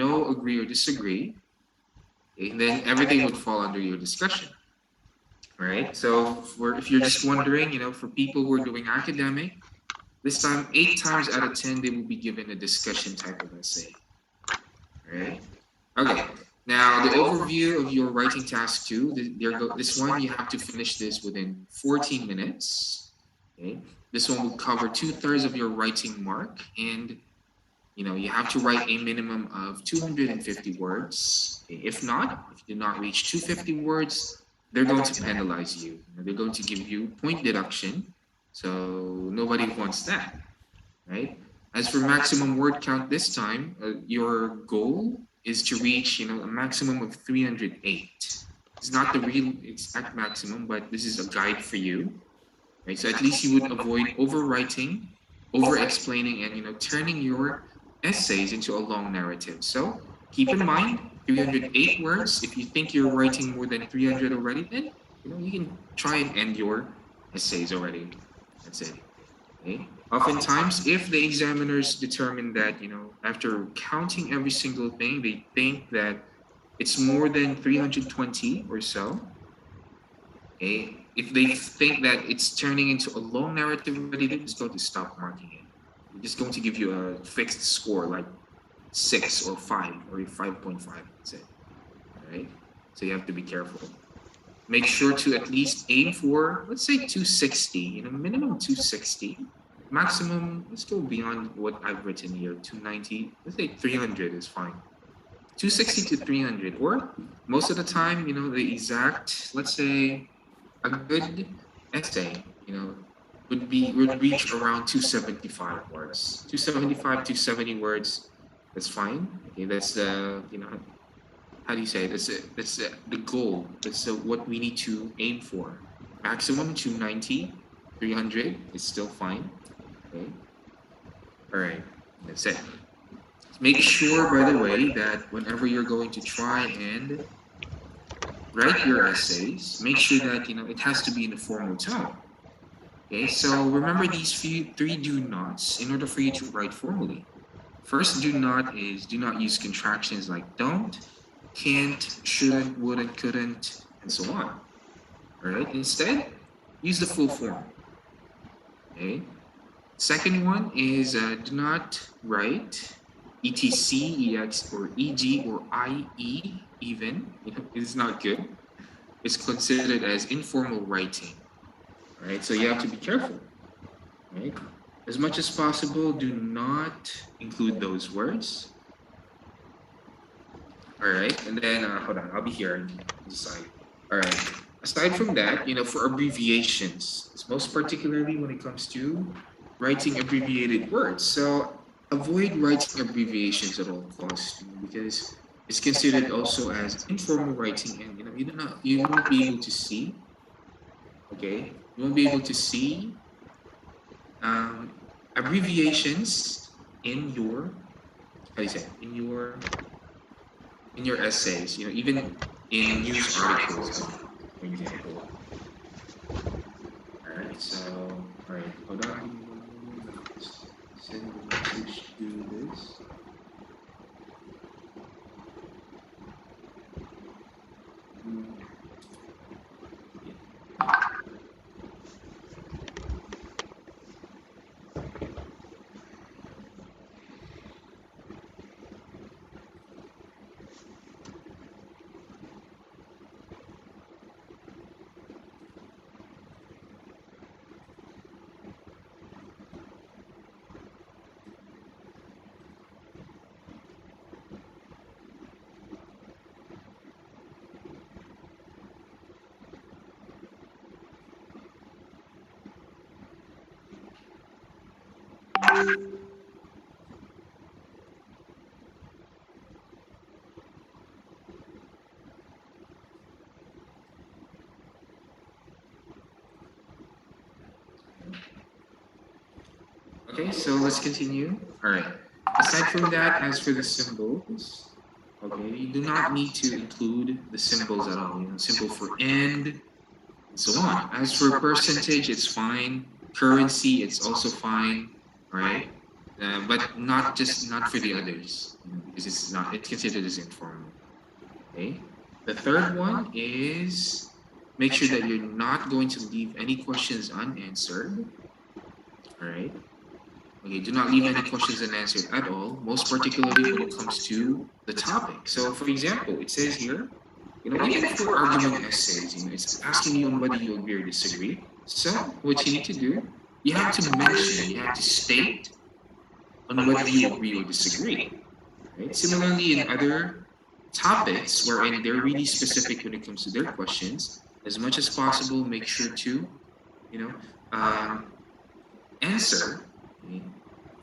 no, agree, or disagree, okay, then everything would fall under your discussion. Right? So if you're just wondering, for people who are doing academic, this time 8 times out of 10 they will be given a discussion type of essay. Right? Okay. Now the overview of your writing task two. This one you have to finish this within 14 minutes. Okay. This one will cover 2/3 of your writing mark, and you have to write a minimum of 250 words. Okay. If not, if you do not reach 250 words, they're going to penalize you. They're going to give you point deduction. So nobody wants that, right? As for maximum word count this time, your goal is to reach, a maximum of 308. It's not the real exact maximum, but this is a guide for you, right? So at least you would avoid overwriting, over-explaining, and, turning your essays into a long narrative. So keep in mind, 308 words. If you think you're writing more than 300 already, then, you can try and end your essays already. That's it. Okay? Oftentimes, if the examiners determine that, after counting every single thing, they think that it's more than 320 or so, okay? If they think that it's turning into a long narrative already, they're just going to stop marking it. They're just going to give you a fixed score like 6 or 5 or 5.5. That's it. All right? So you have to be careful. Make sure to at least aim for, let's say, 260, minimum 260. Maximum, let's go beyond what I've written here, 290. Let's say 300 is fine. 260 to 300, or most of the time, the exact, let's say, a good essay, would reach around 275 words. 275, 270 words, that's fine. Okay, that's the, how do you say, that's the goal. That's what we need to aim for. Maximum 290, 300 is still fine. Okay. All right. That's it. Make sure, by the way, that whenever you're going to try and write your essays, make sure that it has to be in a formal tone. Okay. So remember these three do nots in order for you to write formally. First do not is do not use contractions like don't, can't, shouldn't, wouldn't, couldn't, and so on. All right. Instead, use the full form. Okay. Second one is do not write etc, ex, or eg, or ie even. It is not good. It's considered as informal writing. Right? So you have to be careful. Right? As much as possible, do not include those words. All right, and then hold on, I'll be here on the side. All right. Aside from that, for abbreviations, it's most particularly when it comes to writing abbreviated words. So avoid writing abbreviations at all costs, because it's considered also as informal writing, and you won't be able to see. Okay, you won't be able to see um, abbreviations in your, how do you say it? In your essays, even in news articles, for example. All right, so, all right, hold on. Let's send the message to this. Okay, so let's continue. All right. Aside from that, as for the symbols, okay, you do not need to include the symbols at all. Symbol for and, and so on. As for percentage, it's fine. Currency, it's also fine. All right. but not for the others, because it's considered as informal. Okay. The third one is make sure that you're not going to leave any questions unanswered. All right. Okay, do not leave any questions unanswered at all, most particularly when it comes to the topic. So, for example, it says here, even for argument essays, it's asking you on whether you agree or disagree. So, what you need to do, you have to state on whether you agree or disagree. Right? Similarly, in other topics wherein they're really specific when it comes to their questions, as much as possible, make sure to, you know, um, answer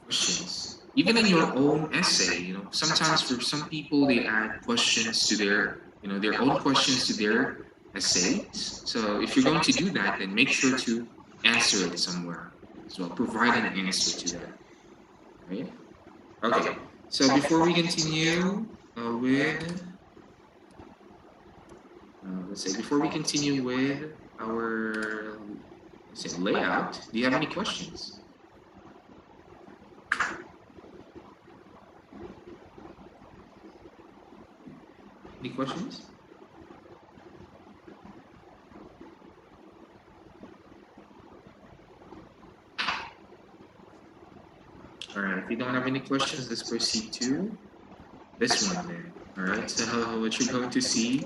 questions. Even in your own essay, sometimes for some people they add questions to their own questions to their essays. So if you're going to do that, then make sure to answer it somewhere as well. Provide an answer to that, right? Okay. So before we continue with, before we continue with our, layout, do you have any questions? Any questions? All right, if you don't have any questions, let's proceed to this one then. All right, so what you're going to see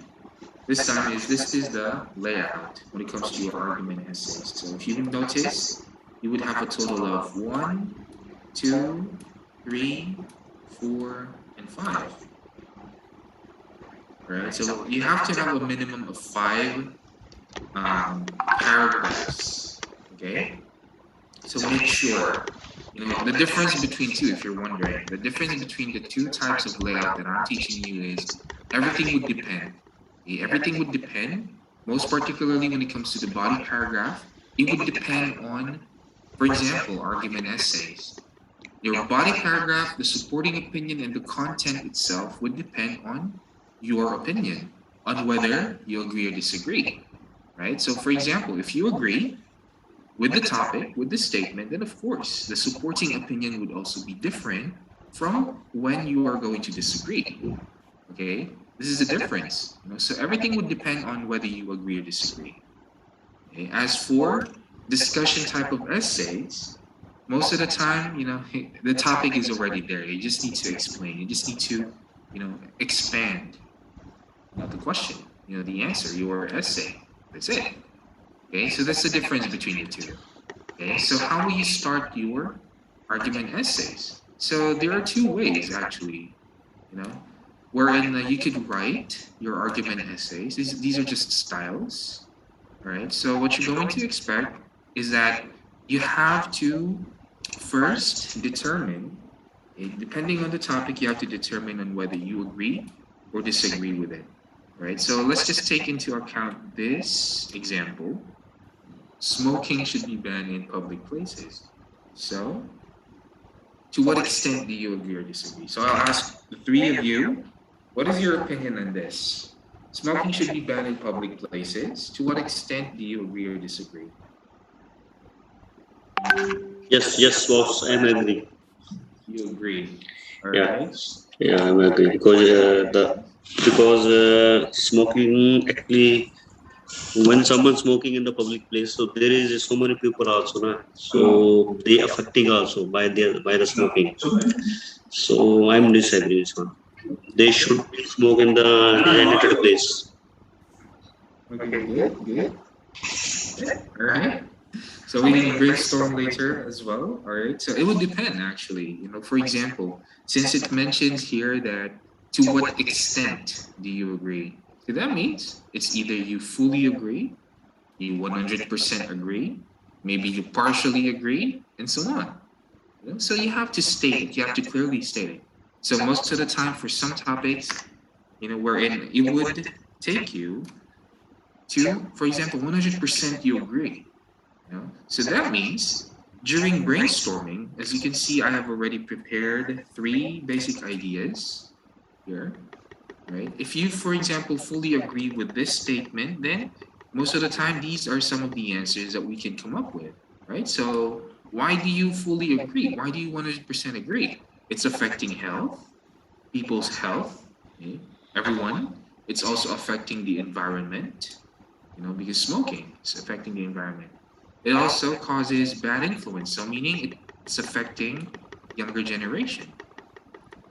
this time is this is the layout when it comes to your argument essays. So if you notice, you would have a total of 1, 2, 3, 4, and 5. All right, so you have to have a minimum of 5 paragraphs. Okay, so make sure. The difference between two, if you're wondering, the difference between the two types of layout that I'm teaching you is everything would depend. Okay? Everything would depend, most particularly when it comes to the body paragraph, it would depend on, for example, argument essays. Your body paragraph, the supporting opinion, and the content itself would depend on your opinion, on whether you agree or disagree, right? So, for example, if you agree, with the topic, with the statement, then of course, the supporting opinion would also be different from when you are going to disagree. Okay? This is the difference. So everything would depend on whether you agree or disagree. Okay? As for discussion type of essays, most of the time, the topic is already there. You just need to explain. You just need to, expand the question, the answer, your essay. That's it. Okay, so that's the difference between the two. Okay, so how will you start your argument essays? So there are two ways actually, wherein you could write your argument essays. These are just styles, right? So what you're going to expect is that you have to first determine, depending on the topic, you have to determine on whether you agree or disagree with it, right? So let's just take into account this example. Smoking should be banned in public places. So, to what extent do you agree or disagree? So I'll ask the three of you, what is your opinion on this? Smoking should be banned in public places. To what extent do you agree or disagree? Yes, boss. I'm agree. You agree. All Yeah, right. yeah, I'm agree because smoking actually when someone smoking in the public place, so there is so many people also, na? So they affecting also by the smoking. So I'm disagree this one. They should smoke in the designated place. Okay, good, good. All right. So we can brainstorm later as well. All right. So it would depend actually. For example, since it mentions here that to what extent do you agree? So that means it's either you fully agree, you 100% agree, maybe you partially agree, and so on. So you have to state it. You have to clearly state it. So most of the time for some topics, wherein it would take you to, for example, 100% you agree. So that means during brainstorming, as you can see, I have already prepared 3 basic ideas here, right? If you, for example, fully agree with this statement, then most of the time, these are some of the answers that we can come up with. right? So why do you fully agree? Why do you 100% agree? It's affecting health, people's health, okay? Everyone. It's also affecting the environment, because smoking is affecting the environment. It also causes bad influence, so meaning it's affecting younger generation,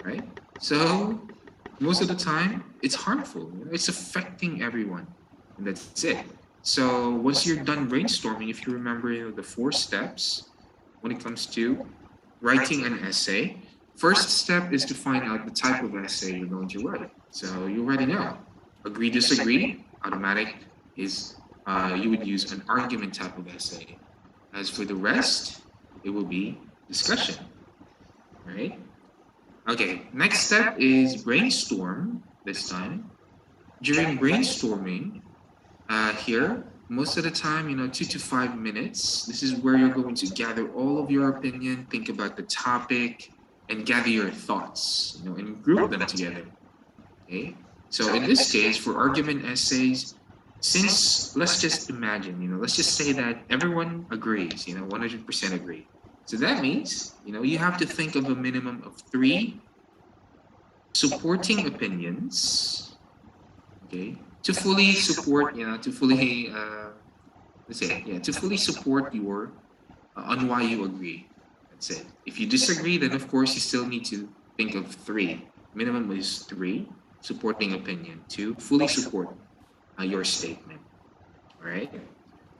right? So most of the time, it's harmful. It's affecting everyone, and that's it. So once you're done brainstorming, if you remember, the 4 steps when it comes to writing an essay, first step is to find out the type of essay you're going to write. So you already know. Agree, disagree, automatic is you would use an argument type of essay. As for the rest, it will be discussion, right? Okay, next step is brainstorm this time. During brainstorming, here, most of the time, 2 to 5 minutes, this is where you're going to gather all of your opinion, think about the topic, and gather your thoughts, and group them together. Okay? So in this case, for argument essays, since let's just imagine, let's just say that everyone agrees, 100% agree. So that means, you have to think of a minimum of 3 supporting opinions, okay, to fully support, to fully, let's say, yeah, to fully support your, on why you agree. That's it. If you disagree, then of course you still need to think of 3. Minimum is 3 supporting opinion to fully support your statement. All right.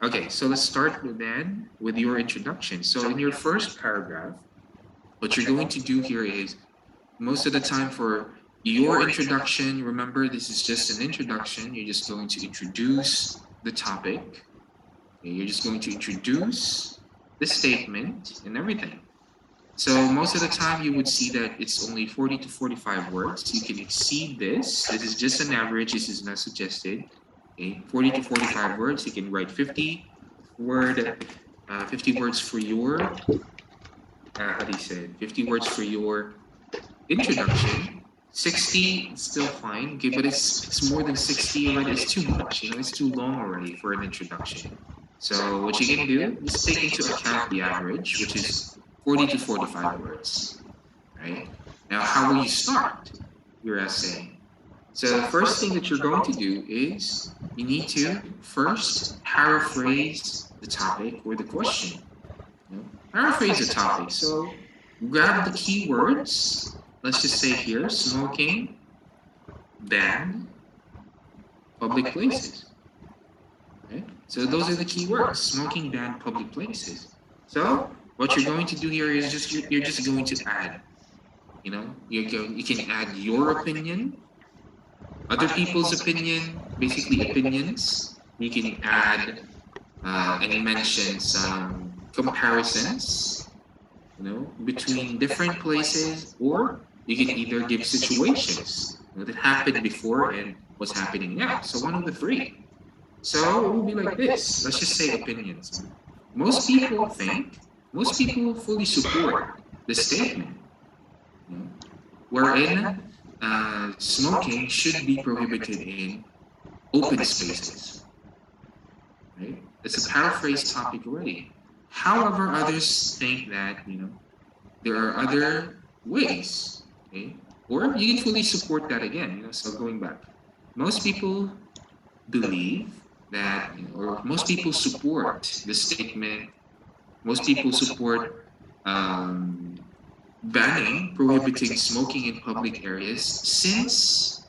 Okay, so let's start with then with your introduction. So in your first paragraph, what you're going to do here is most of the time for your introduction, remember this is just an introduction. You're just going to introduce the topic. Okay, you're just going to introduce the statement and everything. So most of the time you would see that it's only 40 to 45 words. You can exceed this. This is just an average. This is not suggested. Okay, 40 to 45 words. You can write 50 words for your, how do you say it? 50 words for your introduction. 60 is still fine, okay, but it's more than 60 already. It's too much, it's too long already for an introduction. So what you can do is take into account the average, which is 40 to 45 words, right? Now, how will you start your essay? So the first thing that you're going to do is you need to first paraphrase the topic or the question. Paraphrase the topic. So grab the keywords. Let's just say here, smoking, ban, public places. Okay? So those are the keywords: smoking, ban, public places. So what you're going to do here is you're just going to add. You can add your opinion, other people's opinion, basically opinions. You can add and mention some comparisons, between different places, or you can either give situations that happened before and what's happening now. So one of the 3. So it will be like this. Let's just say opinions. Most people think, most people fully support the statement, you know, wherein smoking should be prohibited in open spaces. Right? It's a paraphrased topic already. However, others think that there are other ways, okay? Or you can fully support that again. So going back, most people believe that, or most people support the statement. Most people support um, banning, prohibiting smoking in public areas since,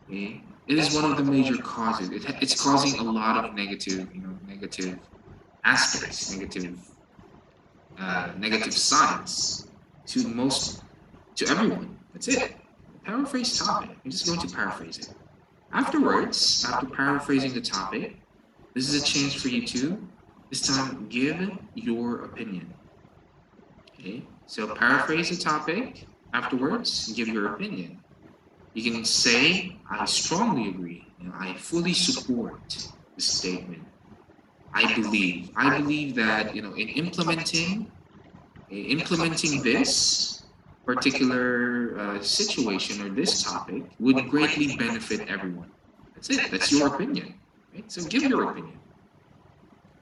okay, it is one of the major causes. It's causing a lot of negative aspects, negative signs to to everyone. That's it. Paraphrase topic. I'm just going to paraphrase it. Afterwards, after paraphrasing the topic, this is a chance for you to this time give your opinion. Okay, so paraphrase the topic. Afterwards, give your opinion. You can say, "I strongly agree. I fully support the statement. I believe that in implementing this particular situation or this topic would greatly benefit everyone." That's it. That's your opinion. Right? So give your opinion.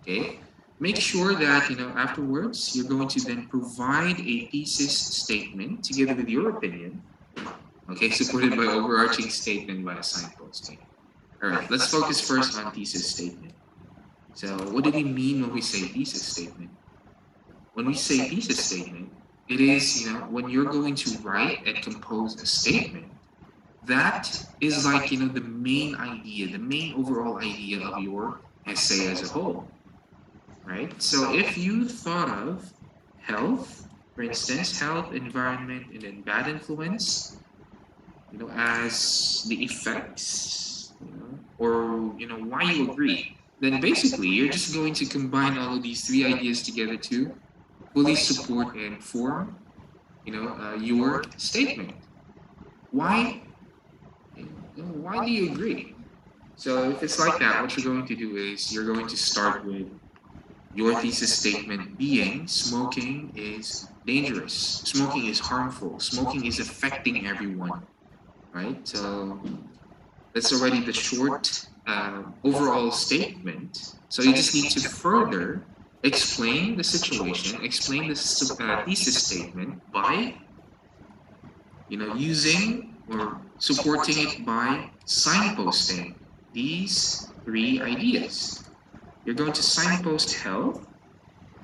Okay. make sure that, afterwards, you're going to then provide a thesis statement together with your opinion, okay, supported by overarching statement by a signposting. All right, let's focus first on thesis statement. So, what do we mean when we say thesis statement? When we say thesis statement, it is, when you're going to write and compose a statement, that is like, the main idea, the main overall idea of your essay as a whole, right? So if you thought of health, for instance, health, environment, and then bad influence, as the effects, or, why you agree, then basically you're just going to combine all of these three ideas together to fully support and form, your statement. Why, why do you agree? So if it's like that, what you're going to do is you're going to start with your thesis statement being smoking is dangerous, smoking is harmful, smoking is affecting everyone, right? So that's already the short overall statement. So you just need to further explain the situation, explain the thesis statement by, using or supporting it by signposting these three ideas. You're going to signpost health,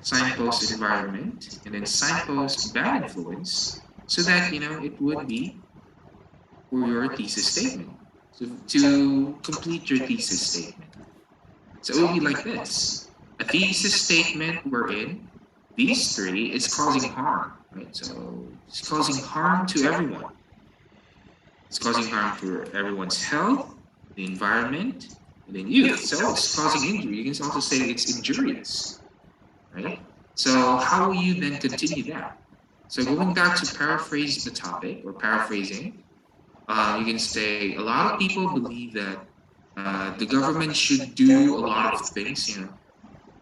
signpost environment, and then signpost bad influence so that, it would be for your thesis statement. So to complete your thesis statement. So it will be like this. A thesis statement wherein these three is causing harm, right? So it's causing harm to everyone. It's causing harm to everyone's health, the environment, and then youth. So it's causing injury. You can also say it's injurious, right? So how will you then continue that? So going back to paraphrase the topic or paraphrasing, you can say a lot of people believe that the government should do a lot of things.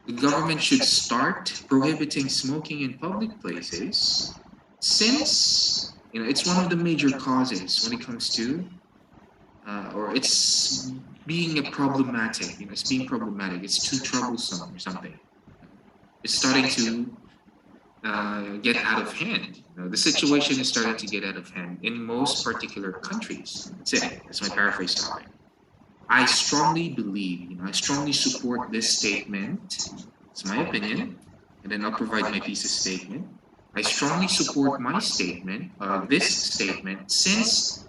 The government should start prohibiting smoking in public places, since it's one of the major causes when it comes to, or it's being a problematic. It's being problematic. It's too troublesome or something. It's starting to get out of hand. The situation is starting to get out of hand in most particular countries. That's it. That's my paraphrase topic. I strongly believe, I strongly support this statement. It's my opinion. And then I'll provide my thesis statement. I strongly support my statement, this statement, since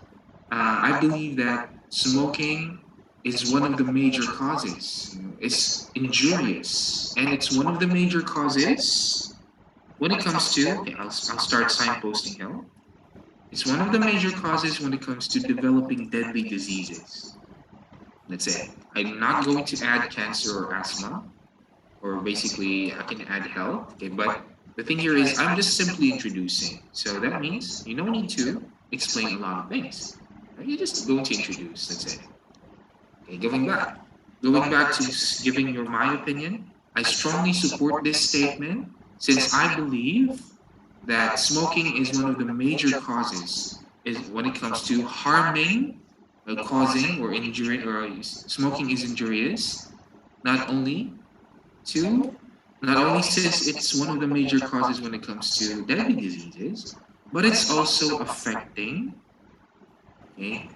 I believe that smoking is one of the major causes. It's injurious. And it's one of the major causes when it comes to, okay, I'll start signposting health. It's one of the major causes when it comes to developing deadly diseases. That's it. I'm not going to add cancer or asthma, or basically I can add health. Okay, but the thing here is I'm just simply introducing. So that means you don't need to explain a lot of things. Right? You're just going to introduce. That's it. Okay, going back to giving your my opinion. I strongly support this statement since I believe that smoking is one of the major causes is when it comes to harming, causing or injury, or smoking is injurious, not only to, not only since it's one of the major causes when it comes to deadly diseases, but it's also affecting, okay,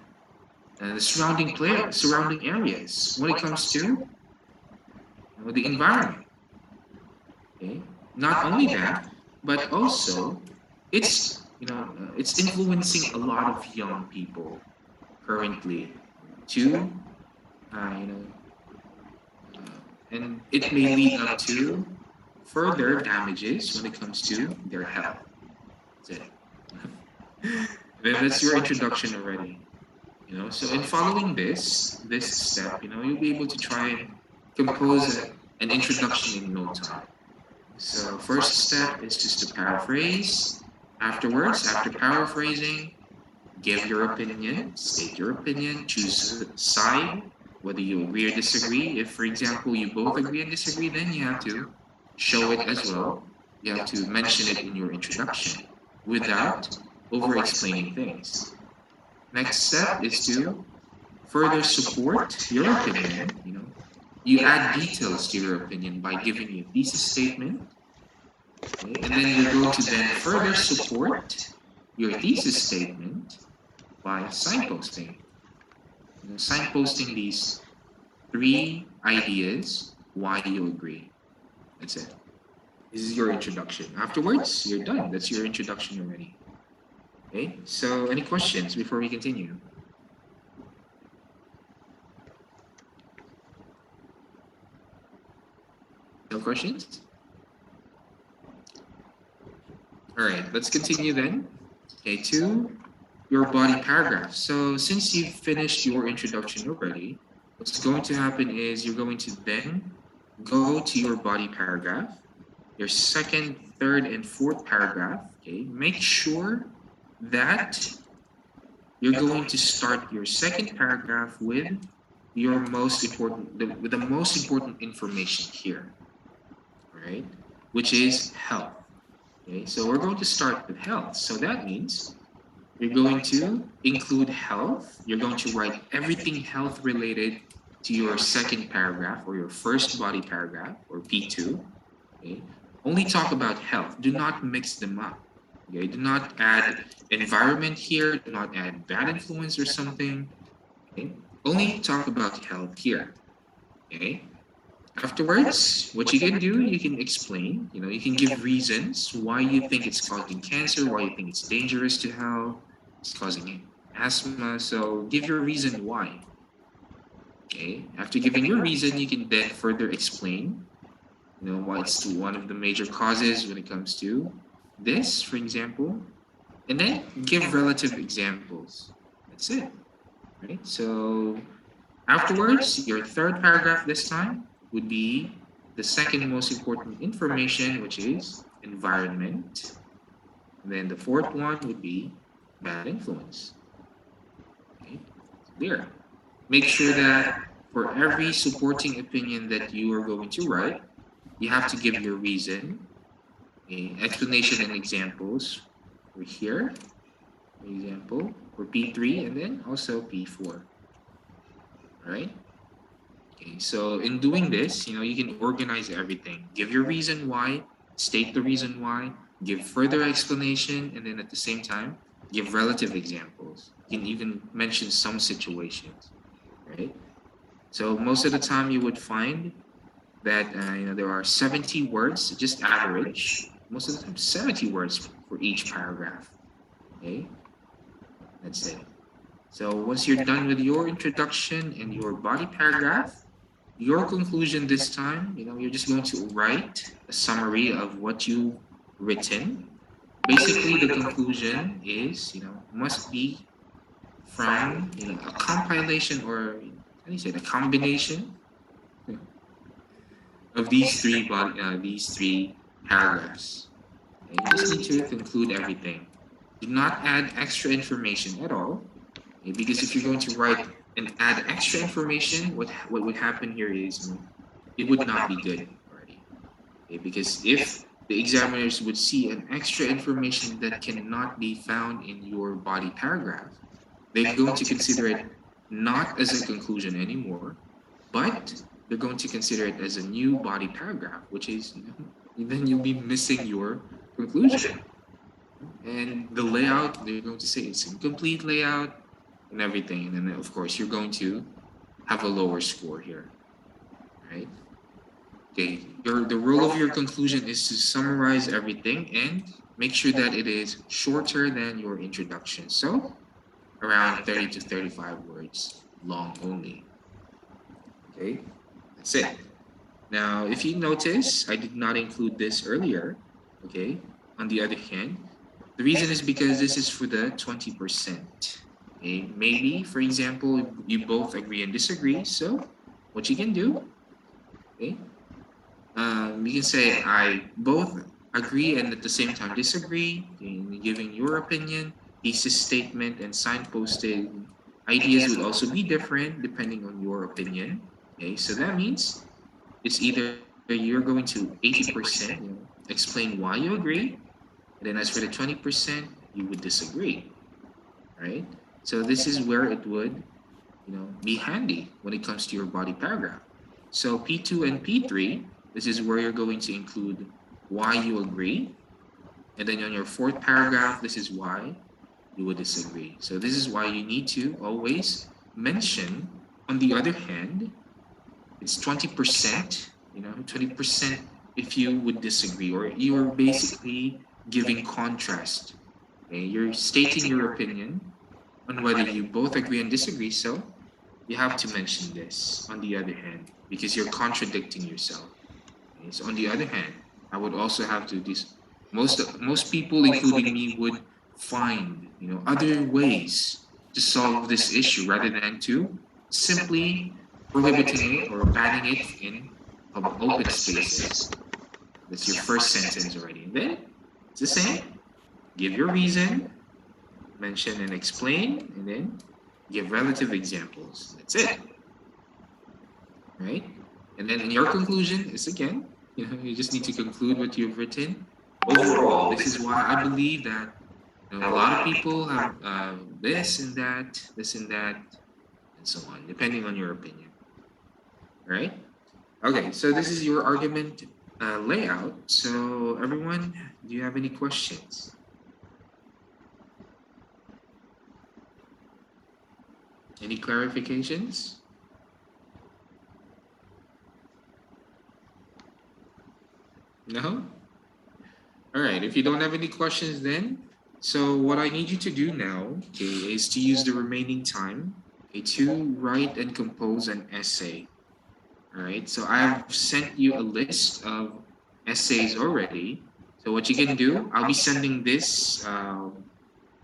the surrounding areas when it comes to the environment. Okay, not only that, but also it's influencing a lot of young people currently to you know and it may lead up to further damages when it comes to their health. That's it. Then that's your introduction already. So in following this step, you'll be able to try and compose an introduction in no time. So first step is just to paraphrase. Afterwards, after paraphrasing, give your opinion, state your opinion, choose a side, whether you agree or disagree. If, for example, you both agree and disagree, then you have to show it as well. You have to mention it in your introduction without over explaining things. Next step is to further support your opinion, You add details to your opinion by giving a thesis statement, okay? And then you're going to then further support your thesis statement by signposting. Signposting these three ideas why you agree. That's it. This is your introduction. Afterwards, you're done. That's your introduction already. Okay, so any questions before we continue? No questions? All right, let's continue then. Okay, to your body paragraph. So since you've finished your introduction already, what's going to happen is you're going to then go to your body paragraph, your second, third, and fourth paragraph. Okay, make sure that you're going to start your second paragraph with your most important, with the most important information here, right? Which is health. Okay, so we're going to start with health. So that means you're going to include health. You're going to write everything health related to your second paragraph or your first body paragraph or P2. Okay? Only talk about health. Do not mix them up. Okay? Do not add environment here. Do not add bad influence or something. Okay? Only talk about health here. Okay? Afterwards, what you can do, you can explain, you can give reasons why you think it's causing cancer, why you think it's dangerous to health, it's causing asthma. So give your reason why. Okay. After giving your reason, you can then further explain, why it's one of the major causes when it comes to this, for example, and then give relative examples. That's it. Right. So afterwards, your third paragraph this time would be the second most important information, which is environment. And then the fourth one would be bad influence. Okay, clear. Make sure that for every supporting opinion that you are going to write, you have to give your reason, explanation and examples for here, for example, for P3 and then also P4. All right? Okay, so in doing this, you can organize everything. Give your reason why, state the reason why, give further explanation, and then at the same time, give relative examples. You can even mention some situations, right? So most of the time you would find that there are 70 words, just average. Most of the time, 70 words for each paragraph. Okay, that's it. So once you're done with your introduction and your body paragraph, your conclusion this time, you're just going to write a summary of what you've written. Basically, the conclusion is, must be from, a compilation or, how do you say, a combination of these three paragraphs. Okay? You just need to conclude everything. Do not add extra information at all, okay? Because if you're going to write and add extra information, what would happen here is it would not be good already. Okay? Because if the examiners would see an extra information that cannot be found in your body paragraph, they're going to consider it not as a conclusion anymore, but they're going to consider it as a new body paragraph, which is, then you'll be missing your conclusion. And the layout, they're going to say it's incomplete layout and everything. And then, of course, you're going to have a lower score here, right? Okay, the role of your conclusion is to summarize everything and make sure that it is shorter than your introduction. So around 30 to 35 words long only. Okay, that's it. Now, if you notice, I did not include this earlier. Okay, on the other hand, the reason is because this is for the 20%. Okay, maybe, for example, you both agree and disagree. So what you can do, okay, you can say I both agree and at the same time disagree, in giving your opinion. Thesis statement and signposted ideas would also be different depending on your opinion. Okay, so that means it's either you're going to 80%, explain why you agree, and then as for the 20%, you would disagree, right? So this is where it would, be handy when it comes to your body paragraph. So P2 and P3, this is where you're going to include why you agree. And then on your fourth paragraph, this is why you would disagree. So this is why you need to always mention, on the other hand, it's 20%, 20% if you would disagree, or you're basically giving contrast. Okay? You're stating your opinion on whether you both agree and disagree. So you have to mention this on the other hand, because you're contradicting yourself. Okay? So on the other hand, I would also have to this. Most people, including me, would find other ways to solve this issue rather than to simply prohibiting it or banning it in open spaces. That's your first sentence already. And then it's the same. Give your reason, mention and explain, and then give relative examples. That's it. Right? And then in your conclusion is again, you just need to conclude what you've written. Overall, this is why I believe that a lot of people have this and that, and so on, depending on your opinion. Right? Okay, so this is your argument layout. So everyone, do you have any questions? Any clarifications? No? All right, if you don't have any questions then, so what I need you to do now, okay, is to use the remaining time, okay, to write and compose an essay. All right, so I've sent you a list of essays already. So what you can do, I'll be sending this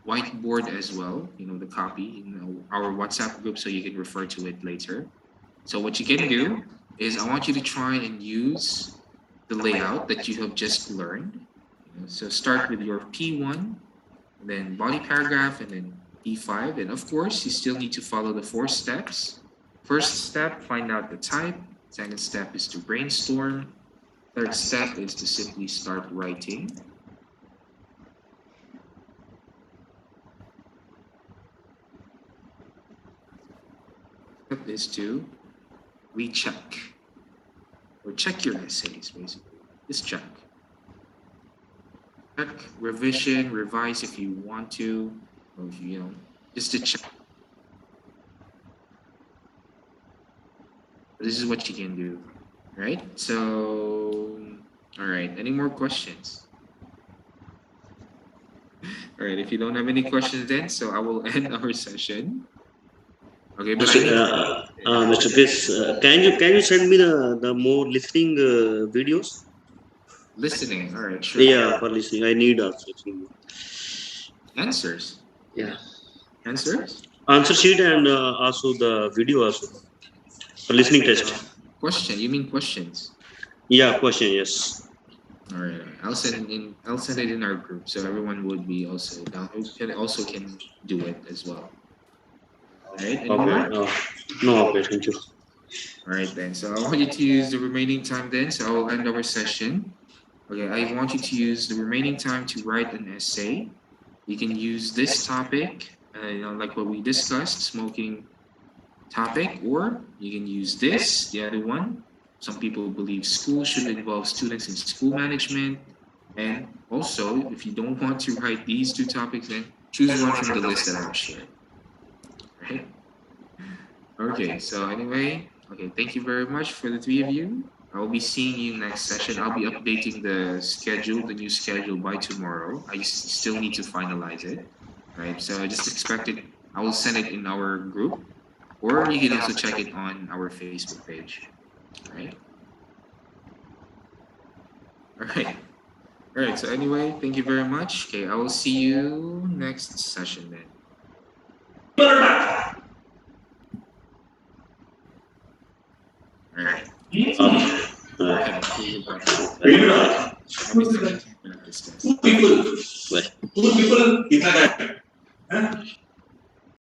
whiteboard as well, the copy in our WhatsApp group so you can refer to it later. So what you can do is I want you to try and use the layout that you have just learned. So start with your P1, then body paragraph, and then P5. And of course, you still need to follow the 4 steps. First step, find out the type. Second step is to brainstorm. Third step is to simply start writing. Step is to recheck or check your essays, basically. Just check. Check, revision, revise if you want to, or if just to check. This is what you can do, right? So, all right, any more questions? All right, if you don't have any questions then, so I will end our session. Okay, but Mr. Chris, can you send me the more listening videos? Listening, all right, sure. Yeah, for listening, I need also. Answers. Yeah. Answers? Answer sheet and also the video also for listening test. Question, you mean questions? Yeah, question, yes. All right, I'll send it in our group so everyone would be also down. Can do it as well. All right. Any more? No, okay, thank you. All right then. So I want you to use the remaining time then. So I will end our session. Okay, I want you to use the remaining time to write an essay. You can use this topic, like what we discussed, smoking topic, or you can use this, the other one. Some people believe school should involve students in school management. And also, if you don't want to write these 2 topics, then choose one from the list that I've shared. Right? Okay, so anyway, okay, thank you very much for the 3 of you. I will be seeing you next session. I'll be updating the schedule, the new schedule by tomorrow. I still need to finalize it. Right, so just expect it. I will send it in our group, or you can also check it on our Facebook page. Right? All right. All right, so anyway, thank you very much. Okay, I will see you next session then. All right. Two people.